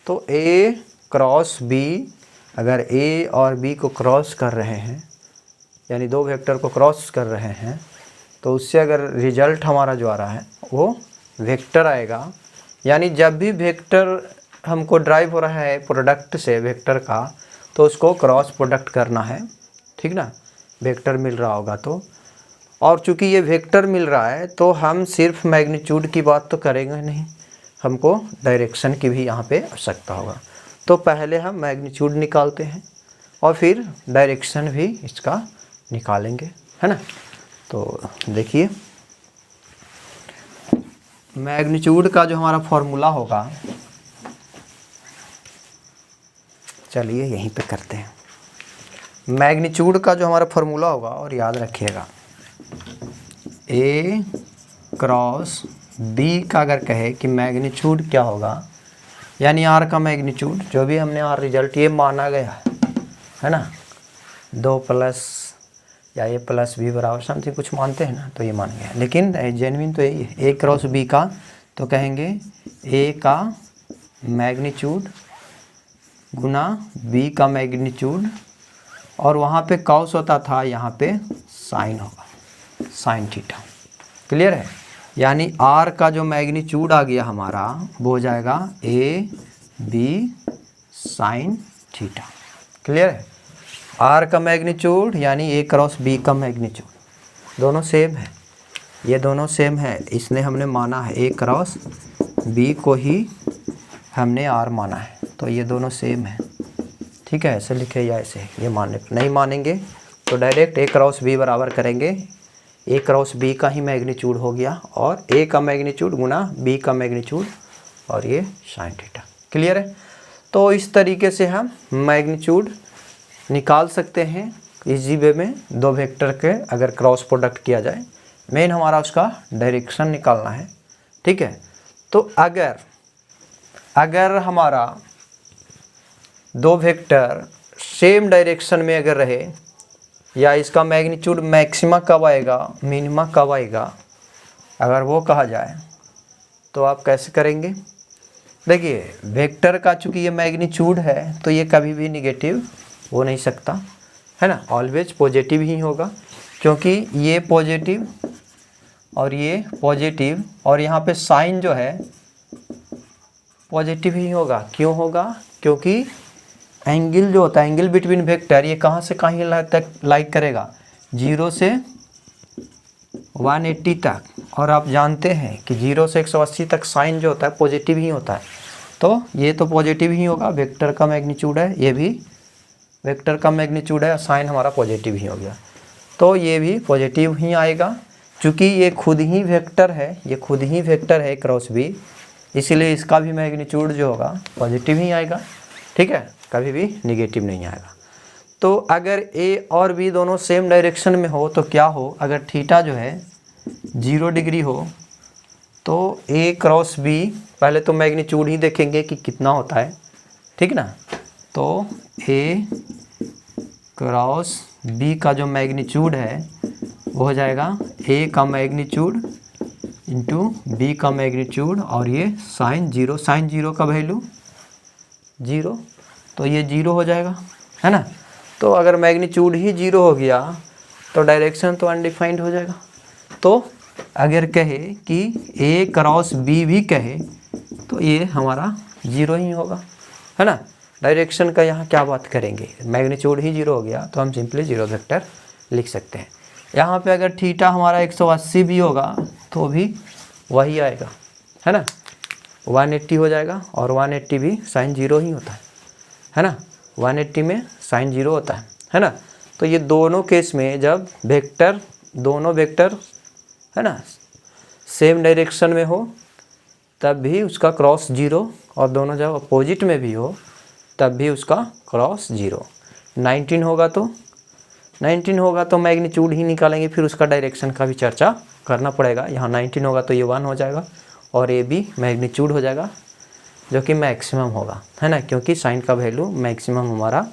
तो ए क्रॉस बी, अगर ए और बी को क्रॉस कर रहे हैं, यानी दो वेक्टर को क्रॉस कर रहे हैं, तो उससे अगर रिजल्ट हमारा जो आ रहा है वो वेक्टर आएगा। यानी जब भी वेक्टर हमको ड्राइव हो रहा है प्रोडक्ट से वेक्टर का, तो उसको क्रॉस प्रोडक्ट करना है। ठीक ना, वेक्टर मिल रहा होगा तो, और चूंकि ये वेक्टर मिल रहा है तो हम सिर्फ मैग्नीट्यूड की बात तो करेंगे नहीं, हमको डायरेक्शन की भी यहाँ पे आवश्यकता होगा। तो पहले हम मैग्नीट्यूड निकालते हैं और फिर डायरेक्शन भी इसका निकालेंगे, है ना। तो देखिए मैग्नीट्यूड का जो हमारा फॉर्मूला होगा, चलिए यहीं पे करते हैं। मैग्नीट्यूड का जो हमारा फॉर्मूला होगा, और याद रखिएगा ए क्रॉस बी का अगर कहे कि मैग्नीट्यूड क्या होगा, यानी आर का मैग्नीट्यूड, जो भी हमने आर रिजल्ट ये माना गया है ना, 2 प्लस या ए प्लस बी बराबर समथिंग कुछ मानते हैं ना, तो ये मान गया। लेकिन जेन्युइन तो यही है, ए क्रॉस बी का तो कहेंगे ए का मैग्नीट्यूड गुना बी का मैग्नीट्यूड, और वहाँ पे कॉस होता था, यहाँ पे साइन होगा, साइन थीटा। क्लियर है, यानी आर का जो मैग्नीट्यूड आ गया हमारा वो हो जाएगा A B sine theta. Clear है, आर का मैग्नीट्यूड यानी ए क्रॉस बी का मैग्नीट्यूड दोनों सेम है, ये दोनों सेम है, इसने हमने माना है ए क्रॉस बी को ही हमने आर माना है, तो ये दोनों सेम है। ठीक है, ऐसे लिखे या ऐसे, ये मानने नहीं मानेंगे तो डायरेक्ट ए क्रॉस बी बराबर करेंगे, ए क्रॉस बी का ही मैग्नीट्यूड हो गया, और ए का मैग्नीट्यूड गुना बी का मैग्नीट्यूड, और ये साइन थीटा। क्लियर है, तो इस तरीके से हम मैग्नीट्यूड निकाल सकते हैं इजी वे में, दो वेक्टर के अगर क्रॉस प्रोडक्ट किया जाए। मेन हमारा उसका डायरेक्शन निकालना है। ठीक है, तो अगर हमारा दो वेक्टर सेम डायरेक्शन में अगर रहे, या इसका मैग्नीट्यूड मैक्सिमा कब आएगा मिनिमा कब आएगा, अगर वो कहा जाए तो आप कैसे करेंगे। देखिए वेक्टर का चूँकि ये मैग्नीट्यूड है तो ये कभी भी निगेटिव हो नहीं सकता, है ना, ऑलवेज पॉजिटिव ही होगा, क्योंकि ये पॉजिटिव और ये पॉजिटिव, और यहाँ पे साइन जो है पॉजिटिव ही होगा। क्यों होगा? क्योंकि एंगल जो होता है, एंगल बिटवीन वेक्टर, ये कहाँ से कहाँ तक लाइक करेगा? 0 से 180 तक। और आप जानते हैं कि 0 से 180 तक साइन जो होता है पॉजिटिव ही होता है, तो ये तो पॉजिटिव ही होगा। वेक्टर का मैग्नीट्यूड है, ये भी वेक्टर का मैग्नीट्यूड है, साइन हमारा पॉजिटिव ही हो गया, तो ये भी पॉजिटिव ही आएगा। चूँकि ये खुद ही वेक्टर है, ये खुद ही वेक्टर है क्रॉस बी, इसीलिए इसका भी मैग्नीट्यूड जो होगा पॉजिटिव ही आएगा। ठीक है, कभी भी निगेटिव नहीं आएगा। तो अगर ए और बी दोनों सेम डायरेक्शन में हो तो क्या हो? अगर थीटा जो है 0 डिग्री हो तो ए क्रॉस बी, पहले तो मैग्नीट्यूड ही देखेंगे कि कितना होता है, ठीक ना। तो ए क्रॉस बी का जो मैग्नीट्यूड है वो हो जाएगा ए का मैग्नीट्यूड इंटू बी का मैग्नीट्यूड, और ये साइन 0, साइन 0 का वैल्यू 0, तो ये 0 हो जाएगा, है ना। तो अगर मैग्नीट्यूड ही 0 हो गया तो डायरेक्शन तो अनडिफाइंड हो जाएगा। तो अगर कहे कि ए क्रॉस बी भी कहे तो ये हमारा 0 ही होगा, है ना। डायरेक्शन का यहाँ क्या बात करेंगे, मैग्नीट्यूड ही 0 हो गया तो हम सिंपली 0 वेक्टर लिख सकते हैं। यहाँ पे अगर थीटा हमारा 180 भी होगा तो भी वही आएगा, है ना, 180 हो जाएगा, और 180 भी साइन 0 ही होता है ना, 180 में साइन 0 होता है ना। तो ये दोनों केस में जब वेक्टर, दोनों वेक्टर, है ना, सेम डायरेक्शन में हो तब भी उसका क्रॉस 0, और दोनों जब अपोजिट में भी हो तब भी उसका क्रॉस 0। 19 होगा तो मैग्नीट्यूड ही निकालेंगे, फिर उसका डायरेक्शन का भी चर्चा करना पड़ेगा। यहाँ 19 होगा तो ये 1 हो जाएगा, और ये भी मैग्नीट्यूड हो जाएगा जो कि मैक्सिमम होगा, है ना, क्योंकि साइन का वैल्यू मैक्सिमम हमारा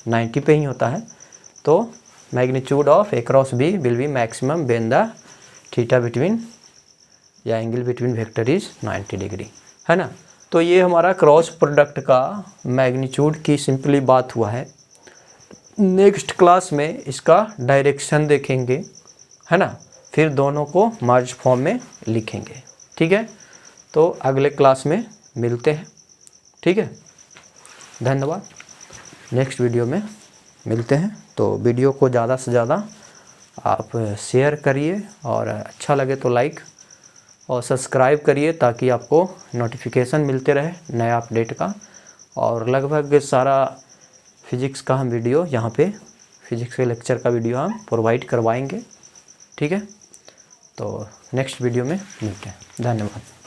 90 पे ही होता है। तो magnitude of A cross B will be maximum when the theta between या angle between vector is 90 degree, है ना। तो ये हमारा क्रॉस प्रोडक्ट का मैग्नीट्यूड की सिंपली बात हुआ है। नेक्स्ट क्लास में इसका डायरेक्शन देखेंगे, है ना, फिर दोनों को मर्ज फॉर्म में लिखेंगे, ठीक है। तो अगले क्लास में मिलते हैं, ठीक है, धन्यवाद। नेक्स्ट वीडियो में मिलते हैं। तो वीडियो को ज़्यादा से ज़्यादा आप शेयर करिए, और अच्छा लगे तो लाइक और सब्सक्राइब करिए ताकि आपको नोटिफिकेशन मिलते रहे नया अपडेट का। और लगभग सारा फिजिक्स का हम वीडियो यहाँ पे, फिजिक्स के लेक्चर का वीडियो हम प्रोवाइड करवाएंगे, ठीक है। तो नेक्स्ट वीडियो में मिलते हैं, धन्यवाद।